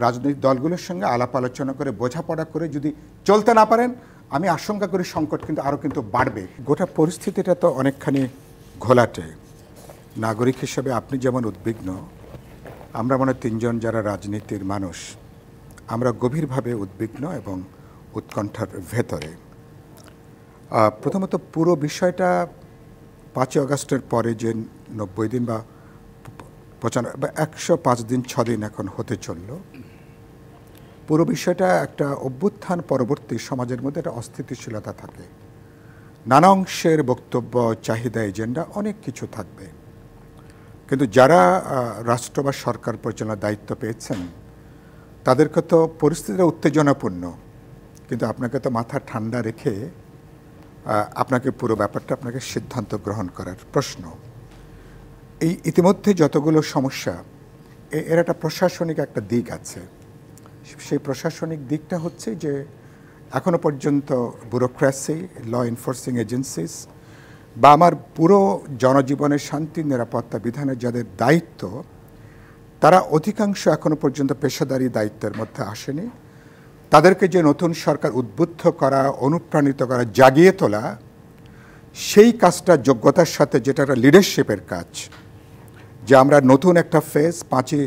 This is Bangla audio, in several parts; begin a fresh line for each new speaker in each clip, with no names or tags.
রাজনৈতিক দলগুলোর সঙ্গে আলাপ আলোচনা করে বোঝাপড়া করে যদি চলতে না পারেন, আমি আশঙ্কা করি সংকট কিন্তু আরও কিন্তু বাড়বে। গোটা পরিস্থিতিটা তো অনেকখানি ঘোলাটে। নাগরিক হিসেবে আপনি যেমন উদ্বিগ্ন, আমরা মনে তিনজন যারা রাজনীতির মানুষ, আমরা গভীরভাবে উদ্বিগ্ন এবং উৎকণ্ঠার ভেতরে। প্রথমত পুরো বিষয়টা 5 আগস্টের পরে যে 90 দিন বা 105 দিন 6 দিন এখন হতে চলল, পুরো বিষয়টা একটা অভ্যুত্থান পরবর্তী সমাজের মধ্যে একটা অস্থিতিশীলতা থাকে। নানা অংশের বক্তব্য, চাহিদা, এজেন্ডা অনেক কিছু থাকবে, কিন্তু যারা রাষ্ট্র বা সরকার পরিচালনার দায়িত্ব পেয়েছেন তাদেরকে তো পরিস্থিতিটা উত্তেজনাপূর্ণ, কিন্তু আপনাকে তো মাথা ঠান্ডা রেখে আপনাকে পুরো ব্যাপারটা আপনাকে সিদ্ধান্ত গ্রহণ করার প্রশ্ন। এই ইতিমধ্যে যতগুলো সমস্যা, এর একটা প্রশাসনিক একটা দিক আছে। সেই প্রশাসনিক দিকটা হচ্ছে যে এখনো পর্যন্ত ব্যুরোক্রেসি, ল এনফোর্সিং এজেন্সিস বা আমার পুরো জনজীবনের শান্তি নিরাপত্তা বিধানের যাদের দায়িত্ব, তারা অধিকাংশ এখনো পর্যন্ত পেশাদারি দায়িত্বের মধ্যে আসেনি। তাদেরকে যে নতুন সরকার উদ্বুদ্ধ করা, অনুপ্রাণিত করা, জাগিয়ে তোলা, সেই কাজটা যোগ্যতার সাথে, যেটা একটা লিডারশিপের কাজ, যে আমরা নতুন একটা ফেজ 5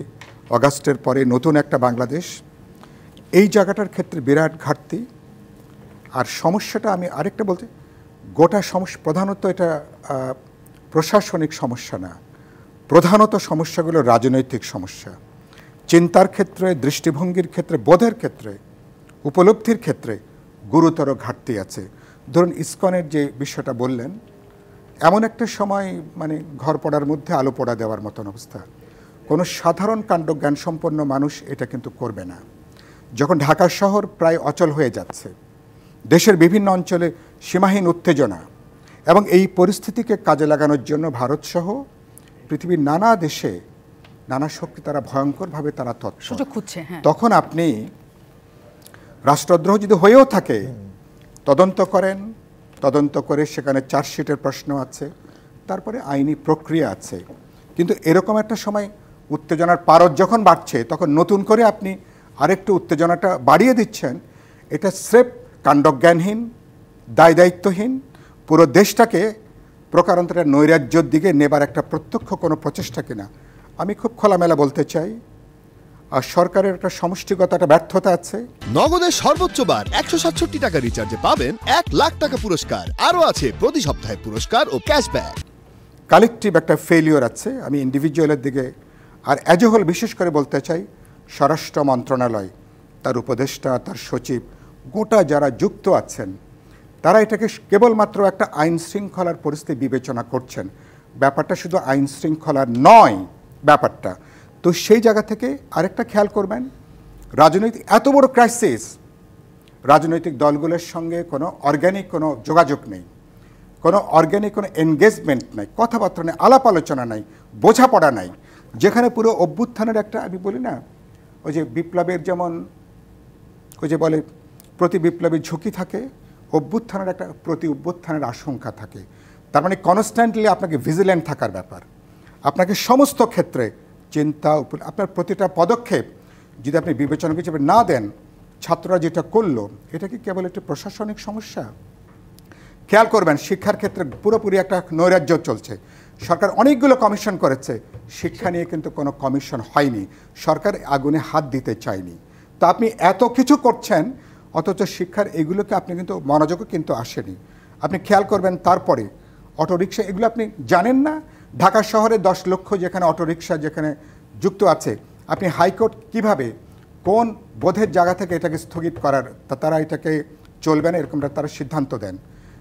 আগস্টের পরে নতুন একটা বাংলাদেশ, এই জায়গাটার ক্ষেত্রে বিরাট ঘাটতি। আর সমস্যাটা আমি আরেকটা বলতে, গোটা সমস্যা প্রধানত এটা প্রশাসনিক সমস্যা না, প্রধানত সমস্যাগুলো রাজনৈতিক সমস্যা। চিন্তার ক্ষেত্রে, দৃষ্টিভঙ্গির ক্ষেত্রে, বোধের ক্ষেত্রে, উপলব্ধির ক্ষেত্রে গুরুতর ঘাটতি আছে। ধরুন ইসকনের যে বিষয়টা বললেন, এমন একটা সময় মানে ঘর পড়ার মধ্যে আলো পড়া দেওয়ার মতন অবস্থা। কোনো সাধারণ কাণ্ডজ্ঞান সম্পন্ন মানুষ এটা কিন্তু করবে না। যখন ঢাকা শহর প্রায় অচল হয়ে যাচ্ছে, দেশের বিভিন্ন অঞ্চলে সীমাহীন উত্তেজনা, এবং এই পরিস্থিতিকে কাজে লাগানোর জন্য ভারতসহ পৃথিবীর নানা দেশে নানা শক্তি তারা ভয়ঙ্করভাবে তারা তৎপর, তখন আপনি রাষ্ট্রদ্রোহ যদি হয়েও থাকে, তদন্ত করেন, তদন্ত করে সেখানে চার্জশিটের প্রশ্ন আছে, তারপরে আইনি প্রক্রিয়া আছে। কিন্তু এরকম একটা সময় উত্তেজনার পারদ যখন বাড়ছে, তখন নতুন করে আপনি আরেকটু উত্তেজনাটা বাড়িয়ে দিচ্ছেন। এটা স্রেফ কাণ্ডজ্ঞানহীন, দায়িত্বহীন, পুরো দেশটাকে প্রকারান্তরে নৈরাজ্যের দিকে নেবার একটা প্রত্যক্ষ কোনো প্রচেষ্টা কিনা আমি খুব খোলামেলা বলতে চাই। আর সরকারের একটা সমষ্টিগত একটা ব্যর্থতা আছে।
নগদের সর্বোচ্চ বার 167 টাকা রিচার্জে পাবেন 1 লাখ টাকা পুরস্কার, আরও আছে প্রতি সপ্তাহে পুরস্কার ও ক্যাশব্যাক।
কালেকটিভ একটা ফেলিওর আছে, আমি ইন্ডিভিজুয়ালের দিকে আর অ্যাজ এ হোল বিশেষ করে বলতে চাই, স্বরাষ্ট্র মন্ত্রণালয়, তার উপদেষ্টা, তার সচিব, গোটা যারা যুক্ত আছেন, তারা এটাকে কেবলমাত্র একটা আইন শৃঙ্খলার পরিস্থিতি বিবেচনা করছেন। ব্যাপারটা শুধু আইন শৃঙ্খলার নয় ব্যাপারটা। তো সেই জায়গা থেকে আরেকটা খেয়াল করবেন, রাজনৈতিক এত বড় ক্রাইসিস, রাজনৈতিক দলগুলোর সঙ্গে কোনো অর্গ্যানিক কোনো যোগাযোগ নেই, কোনো অর্গ্যানিক কোনো এনগেজমেন্ট নাই, কথাবার্তা নেই, আলাপ আলোচনা নাই, বোঝাপড়া নাই, যেখানে পুরো অভ্যুত্থানের একটা, আমি বলি না ওই যে বিপ্লবের যেমন ওই যে বলে প্রতি বিপ্লবের ঝুঁকি থাকে, অভ্যুত্থানের একটা প্রতি অভ্যুত্থানের আশঙ্কা থাকে। তার মানে কনস্ট্যান্টলি আপনাকে ভিজিল্যান্ট থাকার ব্যাপার। আপনাকে সমস্ত ক্ষেত্রে চিন্তা, আপনার প্রতিটা পদক্ষেপ যদি আপনি বিবেচনা হিসেবে না দেন, ছাত্ররা যেটা করলো, এটা কি কেবল একটি প্রশাসনিক সমস্যা? খেয়াল করবেন, শিক্ষার ক্ষেত্রে পুরোপুরি একটা নৈরাজ্য চলছে। সরকার অনেকগুলো কমিশন করেছে, শিক্ষা নিয়ে কিন্তু কোনো কমিশন হয়নি। সরকার আগুনে হাত দিতে চায়নি। তো আপনি এত কিছু করছেন, অথচ শিক্ষার এগুলোকে আপনি কিন্তু মনোযোগও কিন্তু আসেনি। আপনি খেয়াল করবেন, তারপরে অটোরিকশা, এগুলো আপনি জানেন না, ঢাকা শহরে 10 লক্ষ যেখানে অটোরিকশা যেখানে যুক্ত আছে, আপনি হাইকোর্ট কিভাবে কোন বোধের জায়গা থেকে এটাকে স্থগিত করার, তারা এটাকে চলবে না এরকমটা তারা সিদ্ধান্ত দেন।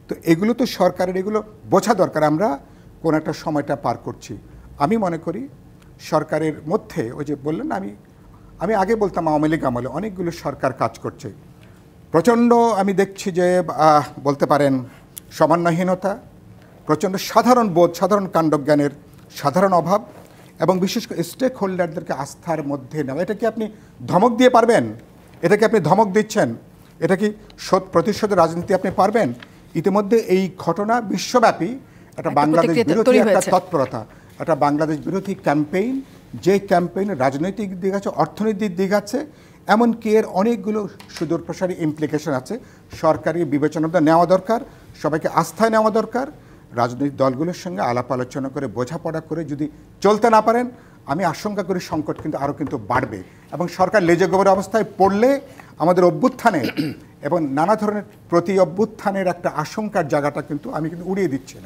তো এগুলো তো সরকারের, এগুলো বোঝা দরকার আমরা কোন একটা সময়টা পার করছি। আমি মনে করি সরকারের মধ্যে ওই যে বললেন, আমি আগে বলতাম আওয়ামী লীগ আমলে অনেকগুলো সরকার কাজ করছে, প্রচণ্ড আমি দেখছি যে বলতে পারেন সমন্বয়হীনতা, প্রচণ্ড সাধারণ বোধ, সাধারণ কাণ্ডজ্ঞানের সাধারণ অভাব, এবং বিশেষ করে স্টেক হোল্ডারদেরকে আস্থার মধ্যে নেওয়া। এটা কি আপনি ধমক দিয়ে পারবেন? এটা কি আপনি ধমক দিচ্ছেন? এটা কি শোধ প্রতিশোধের রাজনীতি আপনি পারবেন? ইতিমধ্যে এই ঘটনা বিশ্বব্যাপী একটা বাংলাদেশ বিরোধী একটা তৎপরতা, একটা বাংলাদেশ বিরোধী ক্যাম্পেইন যে ক্যাম্পেইনের রাজনৈতিক দিক আছে, অর্থনৈতিক দিক আছে, এমনকি এর অনেকগুলো সুদূরপ্রসারী ইমপ্লিকেশন আছে। সরকারি বিবেচনাটা নেওয়া দরকার, সবাইকে আস্থায় নেওয়া দরকার। রাজনৈতিক দলগুলোর সঙ্গে আলাপ আলোচনা করে বোঝাপড়া করে যদি চলতে না পারেন, আমি আশঙ্কা করি সংকট কিন্তু আরও কিন্তু বাড়বে এবং সরকার লেজে গোবর অবস্থায় পড়লে আমাদের অভ্যুত্থানে এবং নানা ধরনের প্রতি অভ্যুত্থানের একটা আশঙ্কার জায়গাটা কিন্তু আমি কিন্তু উড়িয়ে দিচ্ছি না।